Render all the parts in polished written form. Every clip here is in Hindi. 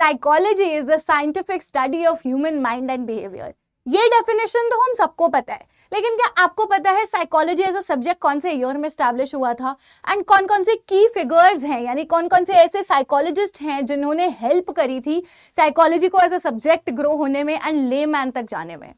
Psychology is the scientific study of human mind and behaviour. ये डेफिनेशन तो हम सबको पता है, लेकिन क्या आपको पता है साइकोलॉजी एज अ सब्जेक्ट कौन से ईयर में एस्टैब्लिश हुआ था एंड कौन कौन से की फिगर्स हैं, यानी कौन कौन से ऐसे साइकोलॉजिस्ट हैं जिन्होंने हेल्प करी थी साइकोलॉजी को एज अ सब्जेक्ट ग्रो होने में एंड लेमैन तक जाने में।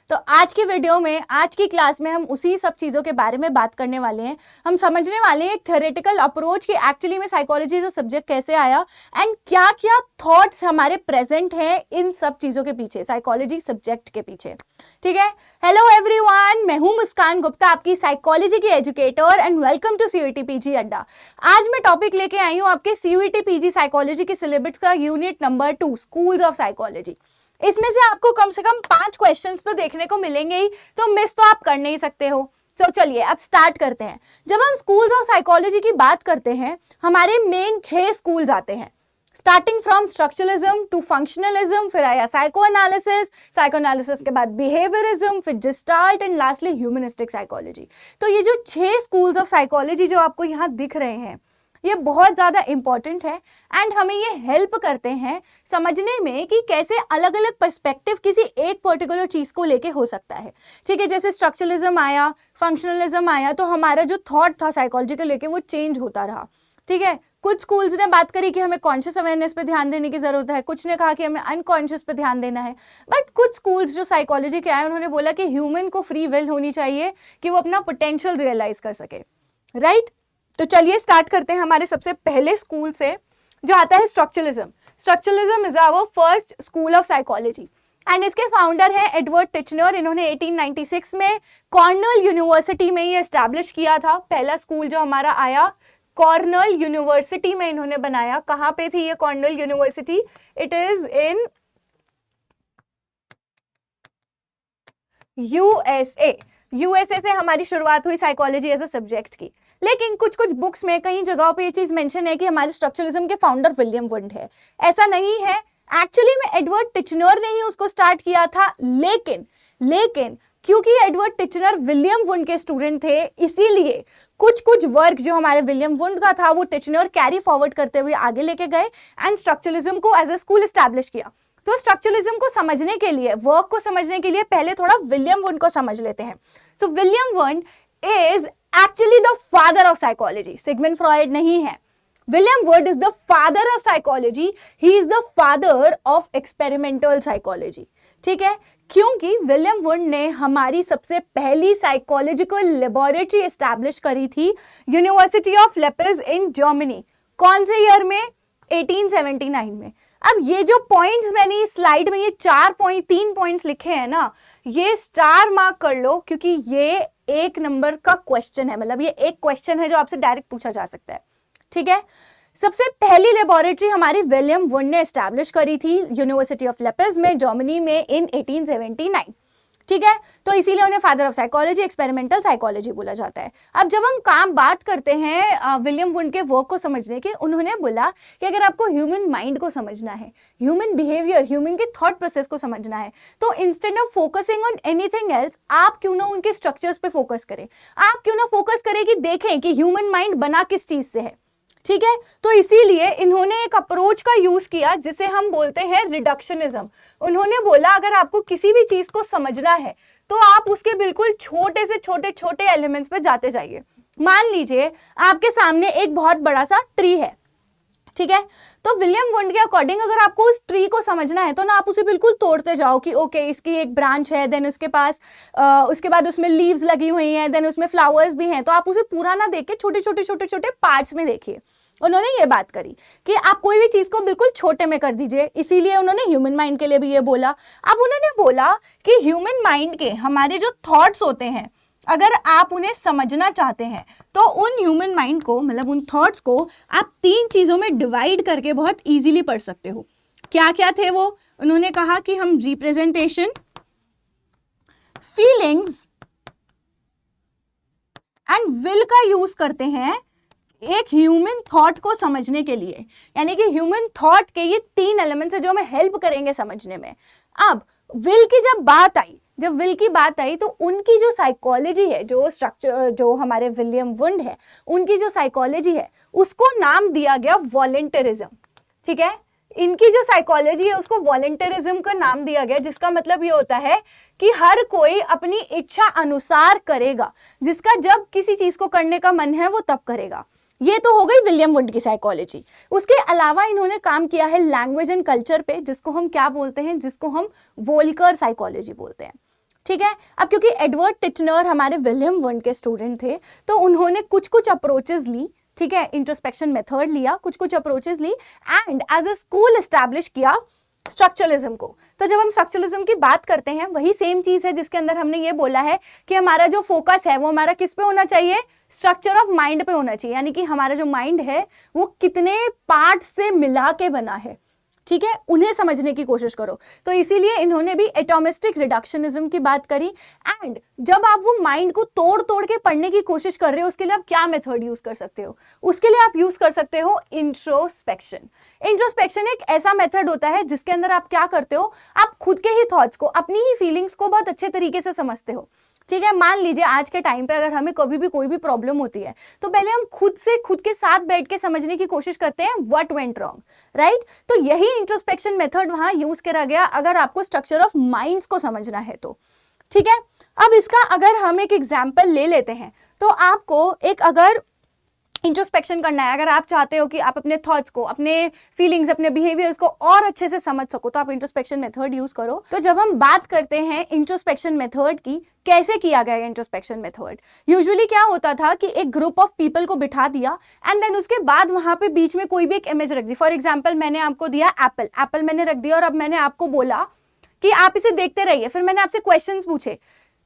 तो आज की वीडियो में, आज की क्लास में हम उसी सब चीज़ों के बारे में बात करने वाले हैं। हम समझने वाले हैं एक थ्योरेटिकल अप्रोच कि एक्चुअली में साइकोलॉजी जो सब्जेक्ट कैसे आया एंड क्या क्या थॉट्स हमारे प्रेजेंट हैं इन सब चीज़ों के पीछे, साइकोलॉजी सब्जेक्ट के पीछे। ठीक है, हेलो एवरीवन, मैं हूं मुस्कान गुप्ता, आपकी साइकोलॉजी की educator and welcome to CUET PG Adda. आज मैं टॉपिक लेके आई हूँ आपके सीयूईटी पीजी साइकोलॉजी के सिलेबस का unit number 2, schools of psychology. इसमें से आपको कम से कम 5 क्वेश्चंस तो देखने को मिलेंगे ही, तो मिस तो आप कर नहीं सकते हो। तो चलिए अब स्टार्ट करते हैं। जब हम स्कूल्स ऑफ साइकोलॉजी की बात करते हैं, हमारे मेन 6 स्कूल्स आते हैं, starting from structuralism to functionalism, फिर आया साइको एनालिसिस के बाद बिहेवियरिज्म, फिर gestalt and lastly humanistic psychology. तो ये जो 6 स्कूल्स ऑफ साइकोलॉजी जो आपको यहाँ दिख रहे हैं, ये बहुत ज़्यादा इंपॉर्टेंट है एंड हमें ये हेल्प करते हैं समझने में कि कैसे अलग अलग पर्सपेक्टिव किसी एक पर्टिकुलर चीज़ को लेके हो सकता है। ठीक है, जैसे स्ट्रक्चरलिज्म आया, फंक्शनलिज्म आया, तो हमारा जो थॉट था साइकोलॉजी को लेके वो चेंज होता रहा। ठीक है, कुछ स्कूल्स ने बात करी कि हमें कॉन्शियस अवेयरनेस पे ध्यान देने की ज़रूरत है, कुछ ने कहा कि हमें अनकॉन्शियस पे ध्यान देना है, बट कुछ स्कूल्स जो साइकोलॉजी के आए उन्होंने बोला कि ह्यूमन को फ्री विल होनी चाहिए कि वो अपना पोटेंशियल रियलाइज कर सके। राइट, तो चलिए स्टार्ट करते हैं हमारे सबसे पहले स्कूल से, जो आता है structuralism. Structuralism is our first school of psychology and इसके फाउंडर हैं एडवर्ड टिचनर। इन्होंने 1896 में कॉर्नेल यूनिवर्सिटी में ये एस्टैब्लिश किया था। पहला स्कूल जो हमारा आया कॉर्नेल यूनिवर्सिटी में इन्होंने बनाया। कहाँ पे थी ये Cornell university? It is in USA से हमारी शुरुआत हुई साइकोलॉजी एज अ सब्जेक्ट की। लेकिन कुछ कुछ बुक्स में कई जगहों पे ये चीज मेंशन है कि हमारे स्ट्रक्चरलिज्म के फाउंडर विलियम वुंड है। ऐसा नहीं है, एक्चुअली में एडवर्ड टिचनर ने ही उसको स्टार्ट किया था, लेकिन क्योंकि एडवर्ड टिचनर विलियम वुंड के स्टूडेंट थे, इसीलिए कुछ कुछ वर्क जो हमारे विलियम वुंड का था वो टिचनर कैरी फॉरवर्ड करते हुए आगे लेके गए एंड स्ट्रक्चरलिज्म को एज ए स्कूल एस्टैब्लिश किया। तो स्ट्रक्चरलिज्म को समझने के लिए, वर्क को समझने के लिए पहले थोड़ा विलियम वुंड को समझ लेते हैं। So William Wundt is actually the father of psychology, Sigmund Freud नहीं है। William Wundt is the father of psychology, he is the father of experimental psychology. ठीक है, क्योंकि विलियम वुंड ने हमारी सबसे पहली साइकोलॉजिकल लेबोरेटरी एस्टैब्लिश करी थी यूनिवर्सिटी ऑफ लेपिज इन जर्मनी। कौन से ईयर में? 1879 में। अब ये जो पॉइंट्स मैंने इस स्लाइड में ये 3 पॉइंट्स लिखे हैं ना, ये स्टार मार्क कर लो, क्योंकि ये 1 नंबर का क्वेश्चन है, मतलब ये एक क्वेश्चन है जो आपसे डायरेक्ट पूछा जा सकता है। ठीक है, सबसे पहली लेबोरेटरी हमारी विलियम वुंड ने एस्टैब्लिश करी थी यूनिवर्सिटी ऑफ लेपिज में, जर्मनी में, इन 1879। ठीक है, तो इसीलिए उन्हें father of psychology, experimental psychology बोला जाता है। अब जब हम बात करते हैं विलियम वुंड के वर्क को समझने के, उन्होंने बोला कि अगर आपको ह्यूमन माइंड को समझना है, ह्यूमन बिहेवियर, ह्यूमन के थॉट प्रोसेस को समझना है, तो instead of focusing on anything else, आप क्यों ना उनके स्ट्रक्चर्स पे फोकस करें, आप क्यों ना फोकस करें कि देखें कि ह्यूमन माइंड बना किस चीज से है। ठीक है, तो इसीलिए इन्होंने एक अप्रोच का यूज किया जिसे हम बोलते हैं रिडक्शनिज्म। उन्होंने बोला अगर आपको किसी भी चीज को समझना है तो आप उसके बिल्कुल छोटे से छोटे एलिमेंट्स पे जाते जाइए। मान लीजिए आपके सामने एक बहुत बड़ा सा ट्री है, ठीक है, तो विलियम वुंड के अकॉर्डिंग अगर आपको उस ट्री को समझना है तो ना आप उसे बिल्कुल तोड़ते जाओ कि ओके इसकी एक ब्रांच है, देन उसके पास उसके बाद उसमें लीव्स लगी हुई हैं, देन उसमें फ्लावर्स भी हैं, तो आप उसे पूरा ना देख के छोटे पार्ट्स में देखिए। उन्होंने ये बात करी कि आप कोई भी चीज को बिल्कुल छोटे में कर दीजिए, इसीलिए उन्होंने ह्यूमन माइंड के लिए भी ये बोला। अब उन्होंने बोला कि ह्यूमन माइंड के हमारे जो थॉट्स होते हैं, अगर आप उन्हें समझना चाहते हैं तो उन ह्यूमन माइंड को, मतलब उन थॉट्स को आप 3 चीज़ों में डिवाइड करके बहुत इजीली पढ़ सकते हो। क्या क्या थे वो? उन्होंने कहा कि हम रिप्रेजेंटेशन, फीलिंग्स एंड विल का यूज करते हैं एक ह्यूमन थॉट को समझने के लिए। यानी कि ह्यूमन थॉट के ये 3 एलिमेंट्स है जो हमें हेल्प करेंगे समझने में। अब विल की जब विल की बात आई तो उनकी जो साइकोलॉजी है, जो स्ट्रक्चर, जो हमारे विलियम वुंड है, उनकी जो साइकोलॉजी है उसको नाम दिया गया वॉलंटरिज्म। ठीक है, इनकी जो साइकोलॉजी है उसको वॉलंटियरिज्म का नाम दिया गया, जिसका मतलब ये होता है कि हर कोई अपनी इच्छा अनुसार करेगा, जिसका जब किसी चीज को करने का मन है वो तब करेगा। ये तो हो गई विलियम वुड की साइकोलॉजी। उसके अलावा इन्होंने काम किया है लैंग्वेज एंड कल्चर पे, जिसको हम क्या बोलते हैं, जिसको हम वोल्कर साइकोलॉजी बोलते हैं। ठीक है, अब क्योंकि एडवर्ड टिचनर हमारे विलियम वुड के स्टूडेंट थे, तो उन्होंने कुछ कुछ अप्रोचेस ली, ठीक है, इंट्रोस्पेक्शन मेथड लिया, कुछ कुछ अप्रोचेस ली and as a school establish किया स्ट्रक्चरलिज्म को। तो जब हम स्ट्रक्चरलिज्म की बात करते हैं, वही सेम चीज है जिसके अंदर हमने ये बोला है कि हमारा जो फोकस है वो हमारा किस पे होना चाहिए, स्ट्रक्चर ऑफ माइंड पे होना चाहिए, यानी कि हमारा जो माइंड है वो कितने पार्ट से मिला के बना है, ठीक है, उन्हें समझने की कोशिश करो। तो इसीलिए इन्होंने भी एटॉमिस्टिक रिडक्शनिज्म की बात करी। एंड जब आप वो माइंड को तोड़ तोड़ के पढ़ने की कोशिश कर रहे हो, उसके लिए आप क्या मेथड यूज कर सकते हो, उसके लिए आप यूज कर सकते हो इंट्रोस्पेक्शन। इंट्रोस्पेक्शन एक ऐसा मेथड होता है जिसके अंदर आप क्या करते हो, आप खुद के ही थॉट्स को, अपनी ही फीलिंग्स को बहुत अच्छे तरीके से समझते हो। ठीक है, मान लीजिए आज के टाइम पे अगर हमें कभी भी कोई भी प्रॉब्लम होती है, तो पहले हम खुद से खुद के साथ बैठ के समझने की कोशिश करते हैं व्हाट वेंट रॉन्ग, राइट। तो यही इंट्रोस्पेक्शन मेथड वहां यूज करा गया अगर आपको स्ट्रक्चर ऑफ माइंड्स को समझना है तो। ठीक है, अब इसका अगर हम एक एग्जाम्पल ले लेते हैं, तो आपको एक अगर इंट्रोस्पेक्शन करना है, अगर आप चाहते हो कि आप अपने थॉट्स को, अपने फीलिंग्स, अपने बिहेवियर्स को और अच्छे से समझ सको, तो आप इंट्रोस्पेक्शन मेथड यूज करो। तो जब हम बात करते हैं इंट्रोस्पेक्शन मेथड की, कैसे किया गया इंट्रोस्पेक्शन मेथड, यूजुअली क्या होता था कि एक ग्रुप ऑफ पीपल को बिठा दिया एंड देन उसके बाद वहां पे बीच में कोई भी एक इमेज रख दी। फॉर एग्जाम्पल मैंने आपको दिया एप्पल, एप्पल मैंने रख दिया और अब मैंने आपको बोला कि आप इसे देखते रहिए। फिर मैंने आपसे क्वेश्चन पूछे,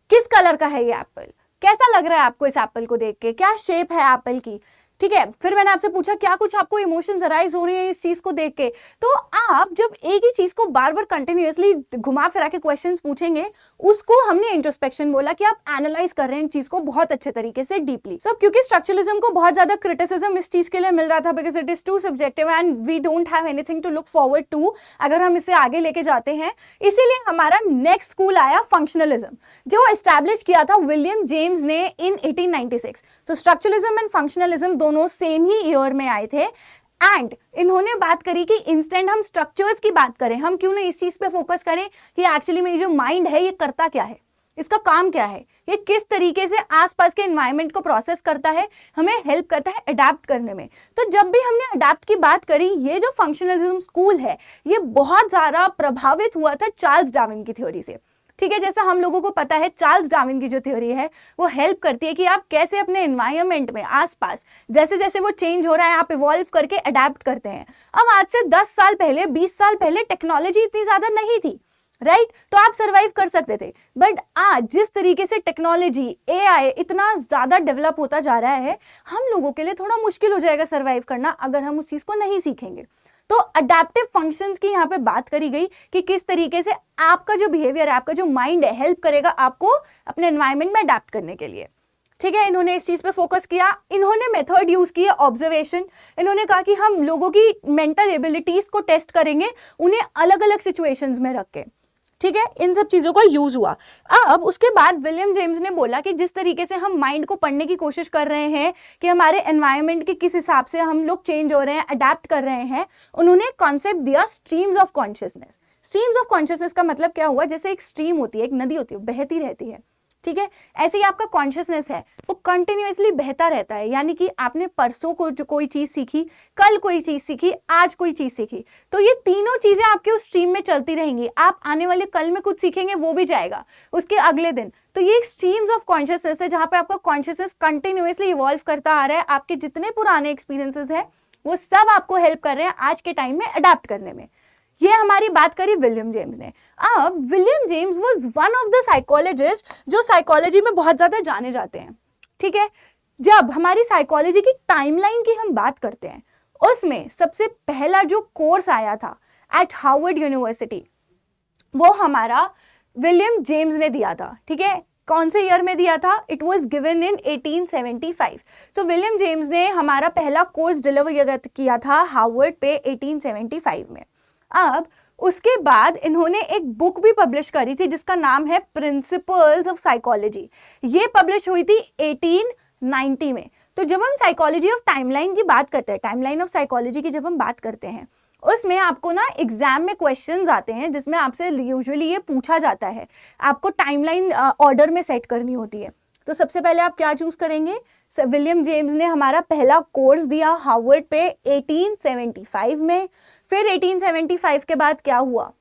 किस कलर का है ये एप्पल, कैसा लग रहा है आपको इस एप्पल को देख के, क्या शेप है एप्पल की, ठीक है। फिर मैंने आपसे पूछा क्या कुछ आपको इमोशंस अराइज हो रही है इस चीज को देख के। तो आप जब एक ही चीज को बार बार कंटिन्यूअसली घुमा फिरा के क्वेश्चंस पूछेंगे, उसको हमने इंट्रोस्पेक्शन बोला कि आप एनालाइज कर रहे हैं चीज को बहुत अच्छे तरीके से डीपली। सो क्योंकि स्ट्रक्चरलिज्म को बहुत ज्यादा क्रिटिसिज्म इस चीज के लिए मिल रहा था, because it is too subjective and we don't have anything to look forward to अगर हम इसे आगे लेके जाते हैं। इसीलिए हमारा नेक्स्ट स्कूल आया फंक्शनलिज्म, जो एस्टैब्लिश किया था विलियम जेम्स ने इन 1896। तो स्ट्रक्चरलिज्म एंड फंक्शनलिज्म दोनों सेम ही ईयर में आए थे एंड इन्होंने बात करी कि इंस्टेंट हम स्ट्रक्चर्स की बात करें, हम क्यों नहीं इस चीज पे फोकस करें कि एक्चुअली में जो माइंड है ये करता क्या है, इसका काम क्या है, ये किस तरीके से आसपास के एनवायरनमेंट को प्रोसेस करता है, हमें हेल्प करता है अडेप्ट करने में। तो जब भी हमने अडेप्ट की बात करी, ये जो फंक्शनलिज्म स्कूल है ये बहुत ज्यादा प्रभावित हुआ था चार्ल्स डार्विन की थ्योरी से। ठीक है, जैसा हम लोगों को पता है चार्ल्स डार्विन की जो थ्योरी है वो हेल्प करती है कि आप कैसे अपने एनवायरनमेंट में आसपास जैसे जैसे वो चेंज हो रहा है आप इवॉल्व करके अडेप्ट करते हैं। अब आज से 10 साल पहले, 20 साल पहले टेक्नोलॉजी इतनी ज्यादा नहीं थी, राइट, तो आप सरवाइव कर सकते थे। बट आज जिस तरीके से टेक्नोलॉजी, एआई इतना ज्यादा डेवलप होता जा रहा है, हम लोगों के लिए थोड़ा मुश्किल हो जाएगा सरवाइव करना अगर हम उस चीज को नहीं सीखेंगे। तो अडेप्टिव फंक्शंस की यहाँ पे बात करी गई कि किस तरीके से आपका जो बिहेवियर है, आपका जो माइंड है, हेल्प करेगा आपको अपने एनवायरनमेंट में अडेप्ट करने के लिए। ठीक है, इन्होंने इस चीज पे फोकस किया। इन्होंने मेथड यूज किया ऑब्जर्वेशन। इन्होंने कहा कि हम लोगों की मेंटल एबिलिटीज को टेस्ट करेंगे, उन्हें अलग अलग सिचुएशंस में रख के। ठीक है, इन सब चीजों का यूज हुआ। अब उसके बाद विलियम जेम्स ने बोला कि जिस तरीके से हम माइंड को पढ़ने की कोशिश कर रहे हैं कि हमारे एनवायरनमेंट के किस हिसाब से हम लोग चेंज हो रहे हैं, अडेप्ट कर रहे हैं, उन्होंने कॉन्सेप्ट दिया streams of consciousness. Streams of consciousness का मतलब क्या हुआ, जैसे एक स्ट्रीम होती है, एक नदी होती है, बहती रहती है। ठीक है, ऐसे ही आपका कॉन्शियसनेस है, वो कंटिन्यूअसली बहता रहता है। यानी कि आपने परसों को जो कोई चीज सीखी, कल कोई चीज सीखी, आज कोई चीज सीखी, तो ये तीनों चीजें आपके उस स्ट्रीम में चलती रहेंगी। आप आने वाले कल में कुछ सीखेंगे, वो भी जाएगा उसके अगले दिन। तो ये एक स्ट्रीम्स ऑफ कॉन्शियसनेस है जहां पे आपका कॉन्शियसनेस कंटिन्यूअसली इवॉल्व करता आ रहा है। आपके जितने पुराने एक्सपीरियंसेस है वो सब आपको हेल्प कर रहे हैं आज के टाइम में अडेप्ट करने में। ये हमारी बात करी विलियम जेम्स ने। अब William James was one of the psychologist जो साइकोलॉजी में बहुत ज्यादा जाने जाते हैं। ठीक है, जब हमारी साइकोलॉजी की टाइमलाइन की हम बात करते हैं, उसमें सबसे पहला जो कोर्स आया था एट हार्वर्ड यूनिवर्सिटी, वो हमारा विलियम जेम्स ने दिया था। ठीक है, कौन से ईयर में दिया था? It was given in 1875। So William James ने हमारा पहला कोर्स डिलीवर किया था हार्वर्ड पे 1875 में। अब उसके बाद इन्होंने एक बुक भी पब्लिश करी थी जिसका नाम है प्रिंसिपल्स ऑफ साइकोलॉजी। ये पब्लिश हुई थी 1890 में। तो जब हम साइकोलॉजी ऑफ टाइमलाइन की बात करते हैं, टाइमलाइन ऑफ साइकोलॉजी की जब हम बात करते हैं, उसमें आपको ना एग्जाम में क्वेश्चंस आते हैं जिसमें आपसे यूजुअली ये पूछा जाता है, आपको टाइमलाइन ऑर्डर में सेट करनी होती है। तो सबसे पहले आप क्या चूज करेंगे? विलियम जेम्स ने हमारा पहला कोर्स दिया हार्वर्ड पे 1875 में। फिर 1875 के बाद क्या हुआ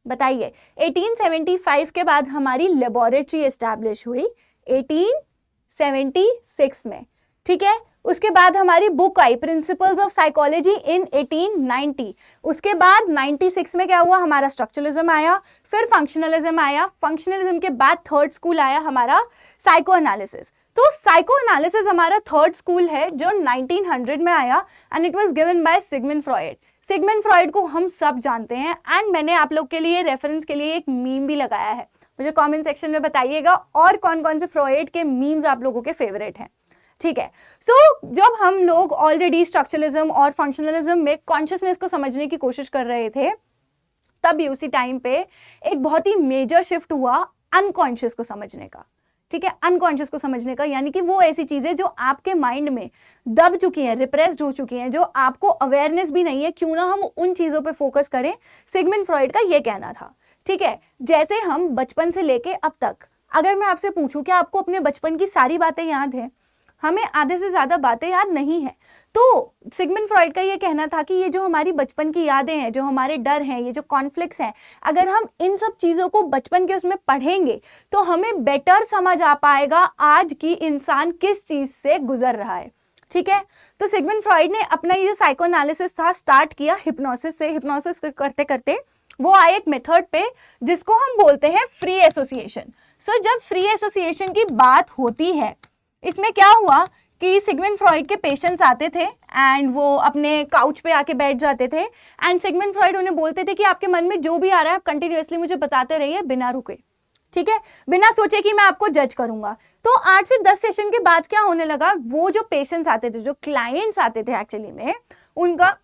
बताइए? 1875 के बाद हमारी लेबोरेटरी एस्टैब्लिश हुई 1876 में, ठीक है। उसके बाद हमारी book I principles of psychology in 1890। उसके बाद 96 में क्या हुआ? हमारा स्ट्रक्चरलिज्म आया, फिर फंक्शनलिज्म आया। फंक्शनलिज्म के बाद थर्ड स्कूल आया हमारा साइको एनालिसिस। तो साइको एनालिसिस हमारा थर्ड स्कूल है जो 1900 में आया and it was given by Sigmund Freud. Sigmund Freud को हम सब जानते हैं एंड मैंने आप लोग के लिए रेफरेंस के लिए एक मीम भी लगाया है, मुझे कमेंट सेक्शन में बताइएगा और कौन कौन से फ्रॉयड के मीम्स आप लोगों के फेवरेट हैं, ठीक है। सो जब हम लोग ऑलरेडी स्ट्रक्चरलिज्म और फंक्शनलिज्म में कॉन्शियसनेस को समझने की कोशिश कर रहे थे, तभी उसी टाइम पे एक बहुत ही मेजर शिफ्ट हुआ अनकॉन्शियस को समझने का, ठीक है। अनकॉन्शियस को समझने का यानी कि वो ऐसी चीजें जो आपके माइंड में दब चुकी हैं, रिप्रेस्ड हो चुकी हैं, जो आपको अवेयरनेस भी नहीं है, क्यों ना हम उन चीजों पे फोकस करें। सिगमंड फ्रॉयड का ये कहना था, ठीक है। जैसे हम बचपन से लेके अब तक, अगर मैं आपसे पूछूं कि आपको अपने बचपन की सारी बातें याद है? हमें आधे से ज्यादा बातें याद नहीं है। तो सिगमंड फ्रॉयड का ये कहना था कि ये जो हमारी बचपन की यादें हैं, जो हमारे डर हैं, ये जो कॉन्फ्लिक्ट्स हैं, अगर हम इन सब चीजों को बचपन के उसमें पढ़ेंगे तो हमें बेटर समझ आ पाएगा आज की इंसान किस चीज से गुजर रहा है, ठीक है। तो सिगमंड फ्रॉयड ने अपना ये जो साइको एनालिसिस था स्टार्ट किया हिप्नोसिस से। हिप्नोसिस करते करते वो आए एक मेथड पे जिसको हम बोलते हैं फ्री एसोसिएशन। सो जब फ्री एसोसिएशन की बात होती है, इसमें क्या हुआ कि सिगमंड फ्रॉयड के पेशेंट्स आते थे एंड वो अपने काउच पे आके बैठ जाते थे एंड सिगमंड फ्रॉयड उन्हें बोलते थे कि आपके मन में जो भी आ रहा है आप कंटिन्यूअसली मुझे बताते रहिए बिना रुके, ठीक है, बिना सोचे कि मैं आपको जज करूंगा। तो 8 से 10 सेशन के बाद क्या होने लगा, वो जो पेशेंट्स आते थे, जो क्लाइंट्स आते थे एक्चुअली में, उनका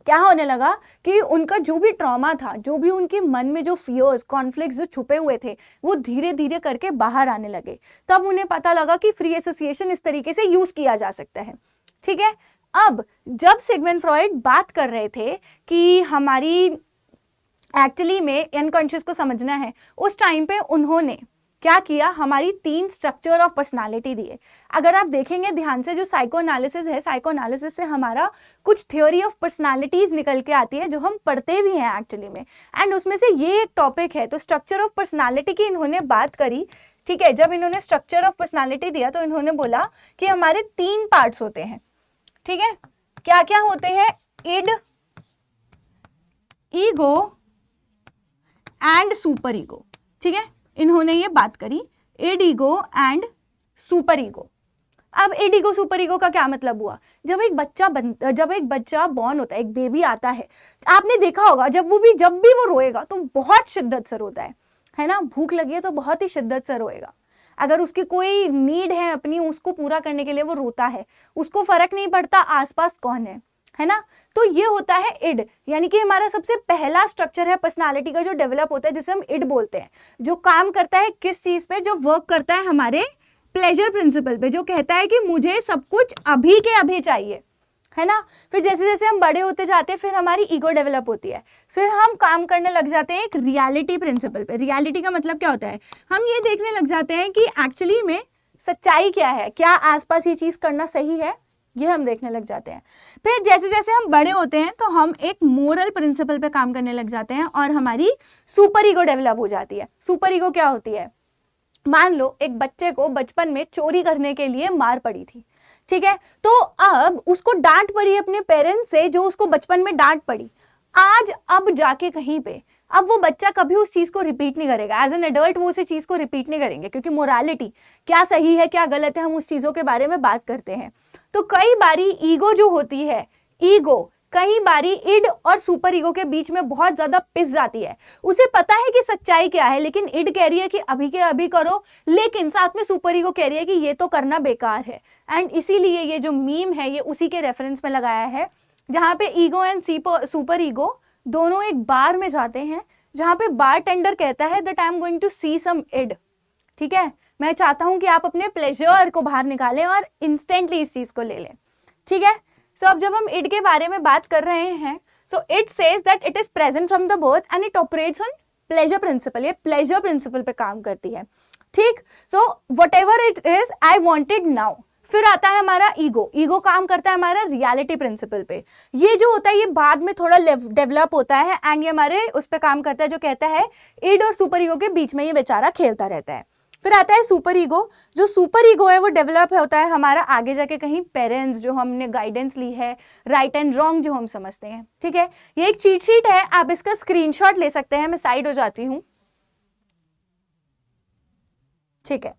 क्या होने लगा कि उनका जो भी ट्रॉमा था, जो भी उनके मन में जो फियर्स, कॉन्फ्लिक्ट्स जो छुपे हुए थे, वो धीरे धीरे करके बाहर आने लगे। तब उन्हें पता लगा कि फ्री एसोसिएशन इस तरीके से यूज किया जा सकता है, ठीक है। अब जब सिगमंड फ्रॉयड बात कर रहे थे कि हमारी एक्चुअली में अनकॉन्शियस को समझना है, उस टाइम पे उन्होंने क्या किया, हमारी 3 स्ट्रक्चर ऑफ पर्सनालिटी दिए। अगर आप देखेंगे ध्यान से, जो साइको एनालिसिस है, साइको एनालिसिस से हमारा कुछ थ्योरी ऑफ पर्सनालिटीज निकल के आती है जो हम पढ़ते भी हैं एक्चुअली में, एंड उसमें से ये एक टॉपिक है। तो स्ट्रक्चर ऑफ पर्सनालिटी की इन्होंने बात करी, ठीक है। जब इन्होंने स्ट्रक्चर ऑफ पर्सनालिटी दिया तो इन्होंने बोला कि हमारे 3 पार्ट्स होते हैं, ठीक है। क्या क्या होते हैं? Id, ego and superego, ठीक है। इन्होंने ये बात करी, id, ego and superego. अब इड, ईगो, सुपर ईगो का क्या मतलब हुआ? जब एक बच्चा बॉर्न होता है, एक बेबी आता है, आपने देखा होगा जब भी वो रोएगा तो बहुत शिद्दत से रोता है ना। भूख लगी है तो बहुत ही शिद्दत से रोएगा। अगर उसकी कोई नीड है अपनी, उसको पूरा करने के लिए वो रोता है, उसको फर्क नहीं पड़ता आसपास कौन है ना। तो ये होता है इड, यानी कि हमारा सबसे पहला स्ट्रक्चर है पर्सनालिटी का जो डेवलप होता है, जिसे हम इड बोलते हैं, जो काम करता है किस चीज पे, जो वर्क करता है हमारे प्लेजर प्रिंसिपल पे, जो कहता है कि मुझे सब कुछ अभी के अभी चाहिए, है ना। फिर जैसे जैसे हम बड़े होते जाते हैं फिर हमारी ईगो डेवलप होती है, फिर हम काम करने लग जाते हैं एक रियलिटी प्रिंसिपल पे। रियलिटी का मतलब क्या होता है? हम ये देखने लग जाते हैं कि एक्चुअली में सच्चाई क्या है, क्या आसपास ये चीज करना सही है, ये हम देखने लग जाते हैं। फिर जैसे जैसे हम बड़े होते हैं तो हम एक मोरल प्रिंसिपल पे काम करने लग जाते हैं और हमारी सुपर ईगो डेवलप हो जाती है। सुपर ईगो क्या होती है? मान लो एक बच्चे को बचपन में चोरी करने के लिए मार पड़ी थी, ठीक है। तो अब उसको डांट पड़ी अपने पेरेंट्स से, जो उसको बचपन में डांट पड़ी। अब जाके कहीं पे अब वो बच्चा कभी उस चीज को रिपीट नहीं करेगा। एज एन एडल्ट वो उस चीज को रिपीट नहीं करेंगे, क्योंकि मोरालिटी क्या सही है क्या गलत है, हम उस चीजों के बारे में बात करते हैं। तो कई बारी ईगो जो होती है, ईगो कई बारी इड और सुपर ईगो के बीच में बहुत ज्यादा पिस जाती है। उसे पता है कि सच्चाई क्या है, लेकिन इड कह रही है कि अभी के अभी करो, लेकिन साथ में सुपर ईगो कह रही है कि ये तो करना बेकार है। एंड इसीलिए ये जो मीम है ये उसी के रेफरेंस में लगाया है, जहां पे ईगो एंड सुपर ईगो दोनों एक बार में जाते हैं, जहां पे बार टेंडर कहता है that I am going to see some id, ठीक है, मैं चाहता हूं कि आप अपने प्लेजर को बाहर निकालें और इंस्टेंटली इस चीज को ले लें, ठीक है। सो अब जब हम इट के बारे में बात कर रहे हैं, so it says that it is present from the birth and it operates on pleasure principal, ये प्लेजर प्रिंसिपल पे काम करती है, ठीक। So what ever it is I wanted now. फिर आता है हमारा ईगो, ईगो काम करता है हमारा रियलिटी प्रिंसिपल पे। ये जो होता है ये बाद में थोड़ा डेवलप होता है एंड ये हमारे उस पर काम करता है जो कहता है इड और सुपर ईगो के बीच में ये बेचारा खेलता रहता है। फिर आता है सुपर ईगो, जो सुपर ईगो है वो डेवलप होता है हमारा आगे जाके कहीं पेरेंट्स, जो हमने गाइडेंस ली है, राइट एंड रॉन्ग जो हम समझते हैं, ठीक है। ये एक चीट शीट है, आप इसका स्क्रीनशॉट ले सकते हैं, मैं साइड हो जाती हूँ, ठीक है।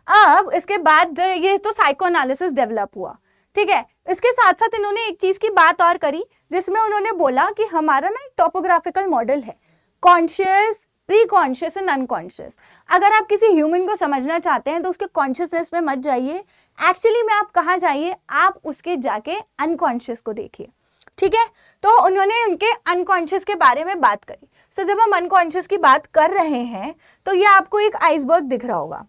अब इसके बाद ये तो साइको एनालिसिस डेवलप हुआ, ठीक है। इसके साथ साथ इन्होंने एक चीज की बात और करी जिसमें उन्होंने बोला कि हमारा ना एक टोपोग्राफिकल मॉडल है, conscious, pre conscious and unconscious. अगर आप किसी ह्यूमन को समझना चाहते हैं तो उसके कॉन्शियसनेस में मत जाइए, एक्चुअली में आप कहाँ जाइए, आप उसके जाके अनकॉन्शियस को देखिए, ठीक है। तो उन्होंने उनके अनकॉन्शियस के बारे में बात करी। सो जब हम अनकॉन्शियस की बात कर रहे हैं तो ये आपको एक आइसबर्ग दिख रहा होगा,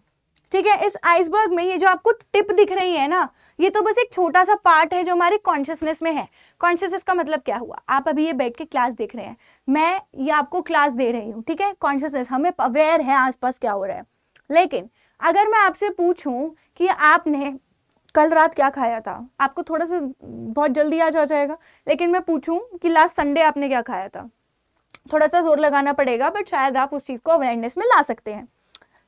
ठीक है। इस आइसबर्ग में ये जो आपको टिप दिख रही है ना, ये तो बस एक छोटा सा पार्ट है जो हमारे कॉन्शियसनेस में है। कॉन्शियसनेस का मतलब क्या हुआ, आप अभी ये बैठ के क्लास देख रहे हैं, मैं ये आपको क्लास दे रही हूँ, ठीक है। कॉन्शियसनेस, हमें अवेयर है आसपास क्या हो रहा है। लेकिन अगर मैं आपसे पूछूं कि आपने कल रात क्या खाया था, आपको थोड़ा सा बहुत जल्दी याद आ जाएगा। लेकिन मैं पूछूं कि लास्ट संडे आपने क्या खाया था, थोड़ा सा जोर लगाना पड़ेगा, बट शायद आप उस चीज को अवेयरनेस में ला सकते हैं।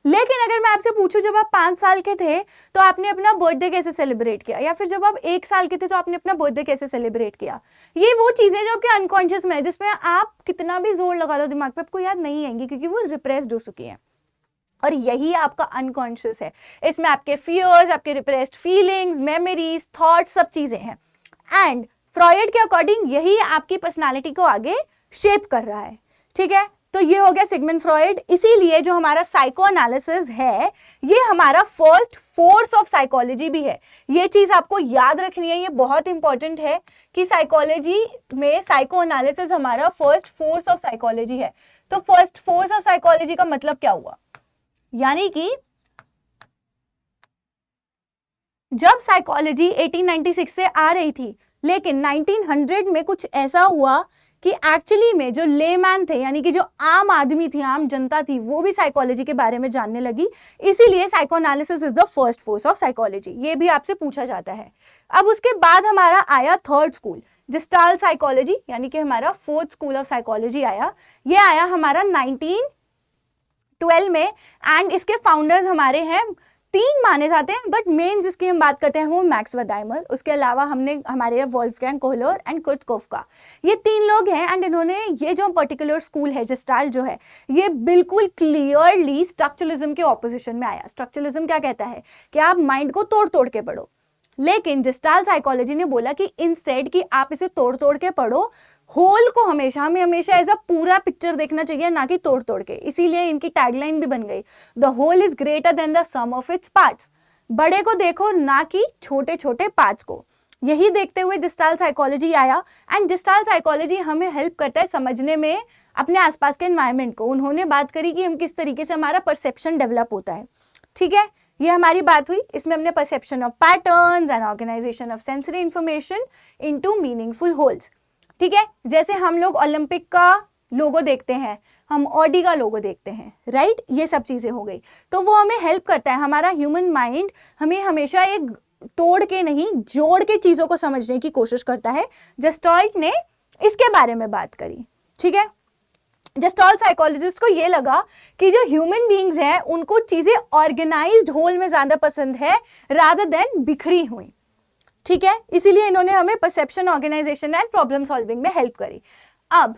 लेकिन अगर मैं आपसे पूछूं जब आप 5 साल के थे तो आपने अपना बर्थडे कैसे सेलिब्रेट किया, या फिर जब आप 1 साल के थे तो आपने अपना बर्थडे कैसे सेलिब्रेट किया, ये वो चीजें जो कि अनकॉन्शियस में है, जिसमें आप कितना भी जोर लगा दो दिमाग पे आपको याद नहीं आएंगी क्योंकि वो रिप्रेस्ड हो चुकी है। और यही आपका अनकॉन्शियस है, इसमें आपके फियर्स, आपके रिप्रेस्ड फीलिंग्स, मेमोरीज, थॉट्स, सब चीजें हैं। एंड फ्रॉइड के अकॉर्डिंग यही आपकी पर्सनालिटी को आगे शेप कर रहा है, ठीक है। तो ये हो गया सिगमंड फ्रॉइड। इसीलिए जो हमारा साइको एनालिसिस है ये हमारा फर्स्ट फोर्स ऑफ साइकोलॉजी भी है। ये चीज आपको याद रखनी है, ये बहुत इंपॉर्टेंट है कि साइकोलॉजी में साइको एनालिसिस हमारा फर्स्ट फोर्स ऑफ साइकोलॉजी है। तो फर्स्ट फोर्स ऑफ साइकोलॉजी का मतलब क्या हुआ, यानी कि जब साइकोलॉजी 1896 से आ रही थी, लेकिन 1900 में कुछ ऐसा हुआ कि एक्चुअली में जो लेमैन थे, यानी कि जो आम आदमी थी, आम जनता थी, वो भी साइकोलॉजी के बारे में जानने लगी। इसीलिए psycho analysis is the first force of psychology, ये भी आपसे पूछा जाता है। अब उसके बाद हमारा आया थर्ड स्कूल, जिस्टाल्ट साइकोलॉजी, यानी कि हमारा फोर्थ स्कूल ऑफ साइकोलॉजी आया। ये आया हमारा 1912 में एंड इसके फाउंडर्स हमारे हैं 3 माने जाते हैं, बट मेन जिसकी हम बात करते हैं वो मैक्स वर्दाइमर, उसके अलावा हमने हमारे वोल्फगैंग कोहलर एंड कुर्ट कोफका, ये 3 लोग हैं। एंड इन्होंने ये जो पर्टिकुलर स्कूल है जिस्टाल्ट जो है, ये बिल्कुल क्लियरली स्ट्रक्चरलिज्म के ऑपोजिशन में आया। स्ट्रक्चरलिज्म क्या कहता है कि आप माइंड को तोड़ तोड़ के पढ़ो, लेकिन जिस्टाल्ट साइकोलॉजी ने बोला कि इंस्टेड कि आप इसे तोड़ तोड़ के पढ़ो, होल को हमेशा हमें हमेशा एज अ पूरा पिक्चर देखना चाहिए, ना कि तोड़ तोड़ के। इसीलिए इनकी टैगलाइन भी बन गई, the whole is greater than the sum of its parts. बड़े को देखो ना कि छोटे छोटे पार्ट्स को। यही देखते हुए जिस्टाल्ट साइकोलॉजी आया। एंड जिस्टाल्ट साइकोलॉजी हमें हेल्प करता है समझने में अपने आसपास के एनवायरनमेंट को। उन्होंने बात करी कि हम किस तरीके से हमारा परसेप्शन डेवलप होता है, ठीक है। ये हमारी बात हुई, इसमें हमने perception of patterns and organization of sensory information into meaningful wholes, ठीक है। जैसे हम लोग ओलंपिक का लोगो देखते हैं, हम ऑडी का लोगो देखते हैं, राइट, ये सब चीजें हो गई। तो वो हमें हेल्प करता है, हमारा ह्यूमन माइंड हमें हमेशा एक तोड़ के नहीं जोड़ के चीजों को समझने की कोशिश करता है। जिस्टाल्ट ने इसके बारे में बात करी, ठीक है। जिस्टाल्ट साइकोलॉजिस्ट को ये लगा कि जो ह्यूमन बीइंग्स हैं उनको चीजें ऑर्गेनाइज्ड होल में ज्यादा पसंद है रादर देन बिखरी हुई, ठीक है। इसीलिए इन्होंने हमें perception, organization and problem solving में हेल्प करी। अब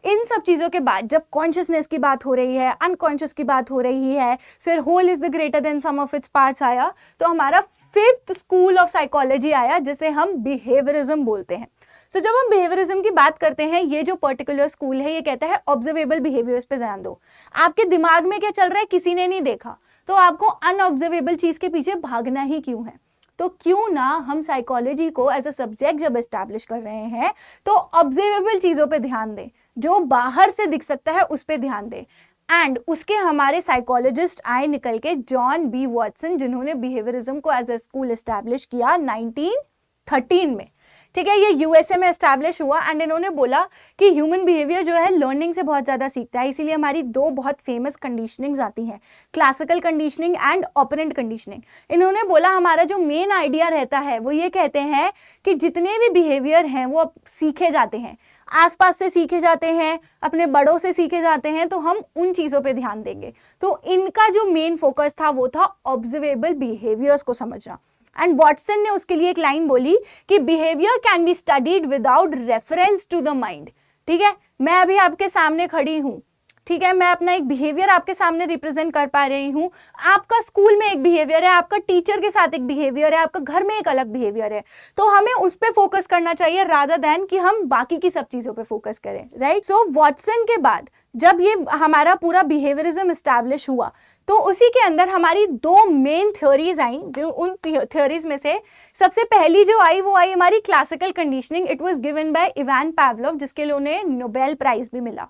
इन सब चीजों के बाद जब कॉन्शियसनेस की बात हो रही है, अनकॉन्शियस की बात हो रही है, फिर whole is the greater than sum of its parts आया, तो हमारा 5th स्कूल ऑफ साइकोलॉजी आया जिसे हम बिहेवियरिज्म बोलते हैं। सो जब हम बिहेवियरिज्म की बात करते हैं, ये जो पर्टिकुलर स्कूल है ये कहता है ऑब्जर्वेबल बिहेवियर्स पे ध्यान दो। आपके दिमाग में क्या चल रहा है किसी ने नहीं देखा, तो आपको अनऑब्जर्वेबल चीज के पीछे भागना ही क्यों है। तो क्यों ना हम साइकोलॉजी को एज अ सब्जेक्ट जब एस्टैब्लिश कर रहे हैं तो ऑब्जर्वेबल चीजों पे ध्यान दें, जो बाहर से दिख सकता है उस पे ध्यान दें। एंड उसके हमारे साइकोलॉजिस्ट आए निकल के जॉन बी वॉटसन, जिन्होंने बिहेवियरिज्म को एज अ स्कूल एस्टैब्लिश किया 1913 में, ठीक है, ये यूएसए में एस्टैब्लिश हुआ एंड इन्होंने बोला कि ह्यूमन बिहेवियर जो है लर्निंग से बहुत ज़्यादा सीखता है, इसीलिए हमारी दो बहुत फेमस कंडीशनिंग्स आती हैं, classical conditioning and operant conditioning. इन्होंने बोला हमारा जो मेन आइडिया रहता है वो ये कहते हैं कि जितने भी बिहेवियर हैं वो सीखे जाते हैं, आसपास से सीखे जाते हैं, अपने बड़ों से सीखे जाते हैं, तो हम उन चीज़ों पे ध्यान देंगे। तो इनका जो मेन फोकस था वो था ऑब्जर्वेबल बिहेवियर्स को समझना। एंड वॉटसन ने उसके लिए एक लाइन बोली कि behaviour can be studied without reference to the mind. ठीक है, मैं अभी आपके सामने खड़ी हूँ, ठीक है, मैं अपना एक बिहेवियर आपके सामने रिप्रेजेंट कर पा रही हूँ, आपका स्कूल में एक बिहेवियर है, आपका टीचर के साथ एक बिहेवियर है, आपका घर में एक अलग बिहेवियर है, तो हमें उस पर फोकस करना चाहिए रादर देन कि हम बाकी की सब चीज़ों पे फोकस करें, राइट। सो वॉटसन के बाद जब ये हमारा पूरा बिहेवियरिज्म एस्टैब्लिश हुआ तो उसी के अंदर हमारी दो मेन थ्योरीज आई, जो उन थ्योरीज में से सबसे पहली जो आई वो आई हमारी classical conditioning. It was given by Ivan Pavlov, जिसके लिए उन्हें नोबेल प्राइज भी मिला।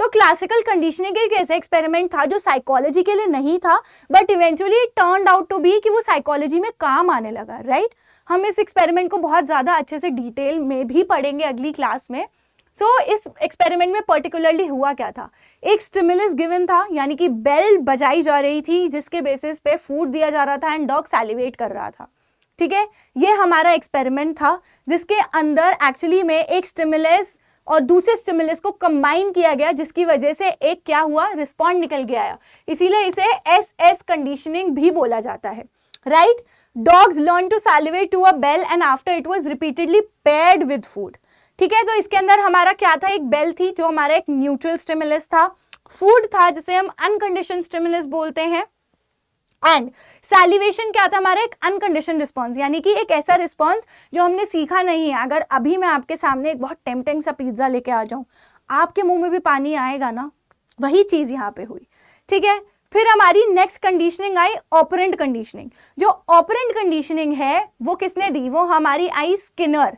तो क्लासिकल कंडीशनिंग एक ऐसा एक्सपेरिमेंट था जो साइकोलॉजी के लिए नहीं था, but eventually it turned out to be कि वो साइकोलॉजी में काम आने लगा, राइट। हम इस एक्सपेरिमेंट को बहुत ज़्यादा अच्छे से डिटेल में भी पढ़ेंगे अगली क्लास में। सो इस एक्सपेरिमेंट में पर्टिकुलरली हुआ क्या था, एक स्टिमुलस गिवन था, यानी कि बेल बजाई जा रही थी जिसके बेसिस पे फूड दिया जा रहा था एंड डॉग सैलिवेट कर रहा था। ठीक है, ये हमारा एक्सपेरिमेंट था जिसके अंदर एक्चुअली में एक स्टिमुलस और दूसरे स्टिमुलस को कंबाइन किया गया, जिसकी वजह से एक क्या हुआ, रिस्पॉन्ड निकल के आया, इसीलिए इसे एस कंडीशनिंग भी बोला जाता है, right. Dogs learn to salivate to a bell and after it was repeatedly paired with food. ठीक है, तो इसके अंदर हमारा क्या था, एक बेल थी जो हमारा एक न्यूट्रल स्टिमुलस था, फूड था जिसे हम अनकंडीशनड स्टिमुलस बोलते हैं, एंड सैलिवेशन क्या था, हमारा एक अनकंडीशनड रिस्पॉन्स, यानी कि एक ऐसा रिस्पॉन्स जो हमने सीखा नहीं है। अगर अभी मैं आपके सामने एक बहुत टेम्पटिंग सा पिज्जा लेके आ जाऊं, आपके मुंह में भी पानी आएगा ना, वही चीज यहाँ पे हुई। ठीक है, फिर हमारी नेक्स्ट कंडीशनिंग आई ऑपरेंट कंडीशनिंग। जो ऑपरेंट कंडीशनिंग है वो किसने दी, वो हमारी आई स्किनर।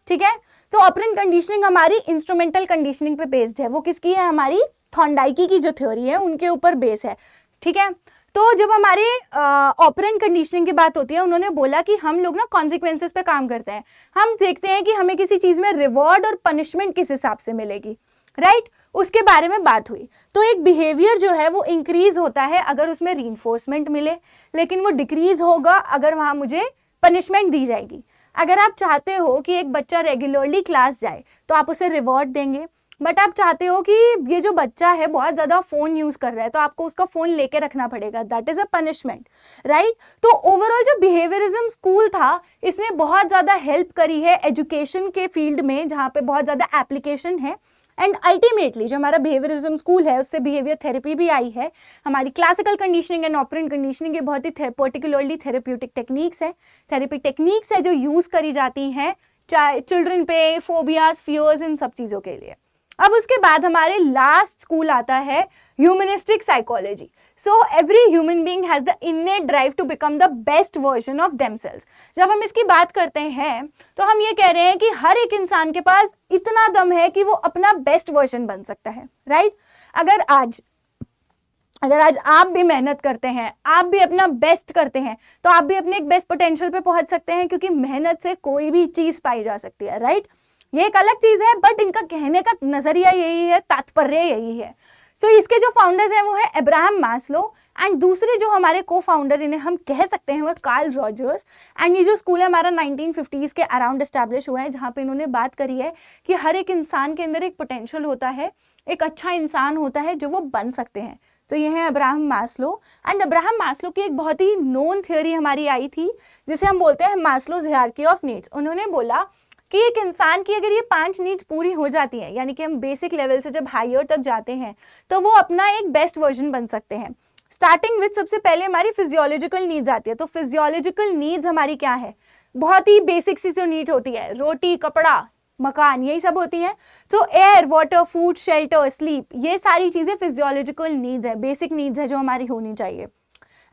ठीक है, तो ऑपरेंट कंडीशनिंग हमारी इंस्ट्रूमेंटल कंडीशनिंग पे बेस्ड है, वो किसकी है, हमारी थॉर्नडाइकी की जो थ्योरी है उनके ऊपर बेस है। ठीक है, तो जब हमारे ऑपरेंट कंडीशनिंग की बात होती है, उन्होंने बोला कि हम लोग ना कॉन्सिक्वेंसेस पे काम करते हैं, हम देखते हैं कि हमें किसी चीज़ में रिवॉर्ड और पनिशमेंट किस हिसाब से मिलेगी, राइट, उसके बारे में बात हुई। तो एक बिहेवियर जो है वो इंक्रीज होता है अगर उसमें रीइंफोर्समेंट मिले, लेकिन वो डिक्रीज होगा अगर वहाँ मुझे पनिशमेंट दी जाएगी। अगर आप चाहते हो कि एक बच्चा रेगुलरली क्लास जाए तो आप उसे रिवॉर्ड देंगे, बट आप चाहते हो कि ये जो बच्चा है बहुत ज़्यादा फ़ोन यूज़ कर रहा है तो आपको उसका फ़ोन लेके रखना पड़ेगा, that is a punishment, right. तो ओवरऑल जो बिहेवियरिज्म स्कूल था इसने बहुत ज़्यादा हेल्प करी है एजुकेशन के फील्ड में, जहाँ पे बहुत ज़्यादा एप्लीकेशन है। एंड अल्टीमेटली जो हमारा बिहेवियरिज्म स्कूल है उससे बिहेवियर थेरेपी भी आई है। हमारी classical conditioning and operant conditioning ये बहुत ही पर्टिकुलरली थेरेप्यूटिक टेक्निक्स है, थेरेपी टेक्निक्स है जो यूज़ करी जाती हैं चाहे चिल्ड्रन पे, फोबियाज, फियर्स, इन सब चीज़ों के लिए। अब उसके बाद हमारे लास्ट स्कूल आता है humanistic psychology. So every human being has the innate drive to become the best version of themselves. जब हम इसकी बात करते हैं तो हम ये कह रहे हैं कि हर एक इंसान के पास इतना दम है कि वो अपना बेस्ट वर्जन बन सकता है, राइट। अगर आज आप भी मेहनत करते हैं, आप भी अपना बेस्ट करते हैं, तो आप भी अपने एक बेस्ट पोटेंशियल पे पहुंच सकते हैं, क्योंकि मेहनत से कोई भी चीज़ पाई जा सकती है, राइट। ये एक अलग चीज़ है, बट इनका कहने का नज़रिया यही है, तात्पर्य यही है। सो इसके जो फाउंडर्स हैं वो है अब्राहम मास्लो, एंड दूसरे जो हमारे को फाउंडर इन्हें हम कह सकते हैं वो कार्ल रॉजर्स। एंड ये जो स्कूल है हमारा 1950s के अराउंड एस्टैब्लिश हुआ है, जहाँ पे इन्होंने बात करी है कि हर एक इंसान के अंदर एक पोटेंशियल होता है, एक अच्छा इंसान होता है जो वो बन सकते हैं। तो ये है Abraham Maslow. And Abraham Maslow की एक बहुत ही नोन थ्योरी हमारी आई थी जिसे हम बोलते हैं मास्लोज हायरार्की ऑफ नीड्स। उन्होंने बोला कि एक इंसान की अगर ये 5 नीड्स पूरी हो जाती हैं, यानी कि हम बेसिक लेवल से जब हायर तक जाते हैं तो वो अपना एक बेस्ट वर्जन बन सकते हैं। स्टार्टिंग विद सबसे पहले हमारी फिजियोलॉजिकल नीड्स आती है। तो फिजियोलॉजिकल नीड्स हमारी क्या है, बहुत ही बेसिक सी जो नीड होती है, रोटी, कपड़ा, मकान, यही सब होती हैं। तो air, water, food, shelter, sleep, ये सारी चीज़ें फिजियोलॉजिकल नीड्स है, बेसिक नीड्स है जो हमारी होनी चाहिए।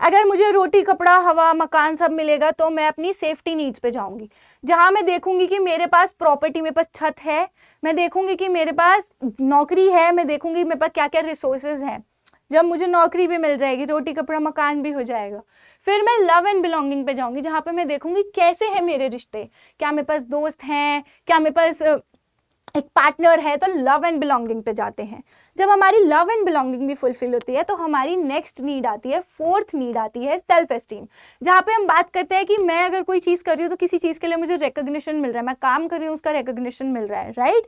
अगर मुझे रोटी, कपड़ा, हवा, मकान सब मिलेगा तो मैं अपनी सेफ्टी नीड्स पे जाऊंगी, जहाँ मैं देखूंगी कि मेरे पास प्रॉपर्टी, मेरे पास छत है, मैं देखूंगी कि मेरे पास नौकरी है, मैं देखूंगी मेरे पास क्या क्या रिसोर्सेज हैं, जब मुझे नौकरी भी मिल जाएगी, रोटी कपड़ा मकान भी हो जाएगा, फिर मैं लव एंड बिलोंगिंग पे जाऊंगी, जहाँ पे मैं देखूंगी कैसे है मेरे रिश्ते, क्या मेरे पास दोस्त हैं, क्या मेरे पास एक पार्टनर है। तो लव एंड बिलोंगिंग पे जाते हैं। जब हमारी लव एंड बिलोंगिंग भी फुलफिल होती है तो हमारी नेक्स्ट नीड आती है, फोर्थ नीड आती है सेल्फ एस्टीम, जहाँ पे हम बात करते हैं कि मैं अगर कोई चीज़ कर रही हूँ तो किसी चीज़ के लिए मुझे रिकॉग्निशन मिल रहा है, मैं काम कर रही हूँ उसका रिकॉग्निशन मिल रहा है, राइट।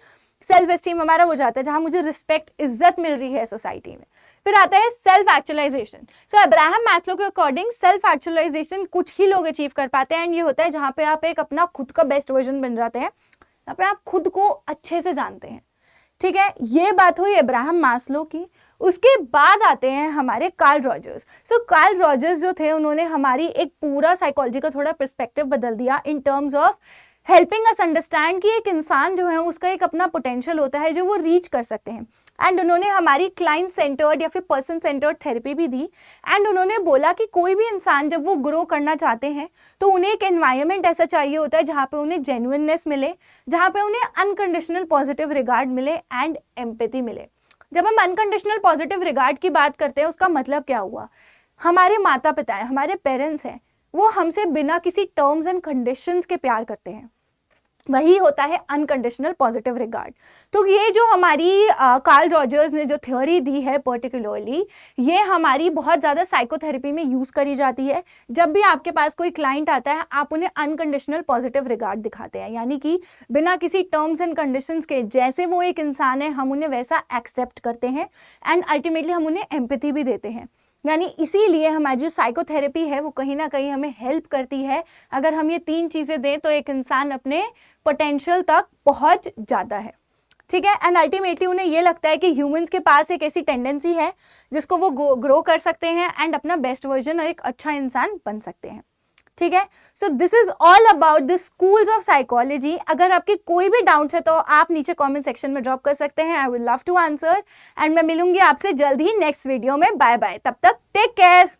सेल्फ एस्टीम हमारा हो जाता है जहाँ मुझे रिस्पेक्ट, इज्जत मिल रही है सोसाइटी में। फिर आता है सेल्फ एक्चुअलाइजेशन। सो अब्राहम मैस्लो के अकॉर्डिंग सेल्फ एक्चुअलाइजेशन कुछ ही लोग अचीव कर पाते हैं, एंड ये होता है जहाँ पे आप एक अपना खुद का बेस्ट वर्जन बन जाते हैं, यहाँ पे आप खुद को अच्छे से जानते हैं, ठीक है। ये बात हुई अब्राहम मास्लो की। उसके बाद आते हैं हमारे कार्ल रॉजर्स। सो कार्ल रॉजर्स जो थे उन्होंने हमारी एक पूरा साइकोलॉजी का थोड़ा पर्सपेक्टिव बदल दिया in terms of helping us understand कि एक इंसान जो है उसका एक अपना पोटेंशियल होता है जो वो रीच कर सकते हैं। एंड उन्होंने हमारी क्लाइंट सेंटर्ड या फिर पर्सन सेंटर्ड थेरेपी भी दी। एंड उन्होंने बोला कि कोई भी इंसान जब वो ग्रो करना चाहते हैं तो उन्हें एक एनवायरनमेंट ऐसा चाहिए होता है जहाँ पे उन्हें जेन्युइननेस मिले, जहाँ पे उन्हें अनकंडीशनल पॉजिटिव रिगार्ड मिले एंड एम्पैथी मिले। जब हम अनकंडीशनल पॉजिटिव रिगार्ड की बात करते हैं उसका मतलब क्या हुआ, हमारे माता पिता हैं, हमारे पेरेंट्स हैं, वो हमसे बिना किसी टर्म्स एंड कंडीशंस के प्यार करते हैं, वही होता है अनकंडीशनल पॉजिटिव रिगार्ड। तो ये जो हमारी कार्ल रॉजर्स ने जो थ्योरी दी है पर्टिकुलरली, ये हमारी बहुत ज़्यादा साइकोथेरेपी में यूज़ करी जाती है। जब भी आपके पास कोई क्लाइंट आता है आप उन्हें अनकंडीशनल पॉजिटिव रिगार्ड दिखाते हैं, यानी कि बिना किसी टर्म्स एंड कंडीशंस के जैसे वो एक इंसान है हम उन्हें वैसा एक्सेप्ट करते हैं एंड अल्टीमेटली हम उन्हें एम्पैथी भी देते हैं। यानी इसीलिए हमारी जो साइकोथेरेपी है वो कहीं ना कहीं हमें हेल्प करती है। अगर हम ये 3 चीज़ें दें तो एक इंसान अपने पोटेंशियल तक पहुंच जाता है, ठीक है। एंड अल्टीमेटली उन्हें ये लगता है कि ह्यूमंस के पास एक ऐसी टेंडेंसी है जिसको वो ग्रो कर सकते हैं एंड अपना बेस्ट वर्जन और एक अच्छा इंसान बन सकते हैं, ठीक है। So this is all about the schools of psychology. अगर आपके कोई भी डाउट्स है तो आप नीचे कमेंट सेक्शन में ड्रॉप कर सकते हैं, I will love to answer. And मैं मिलूंगी आपसे जल्द ही नेक्स्ट वीडियो में। बाय बाय, तब तक टेक केयर।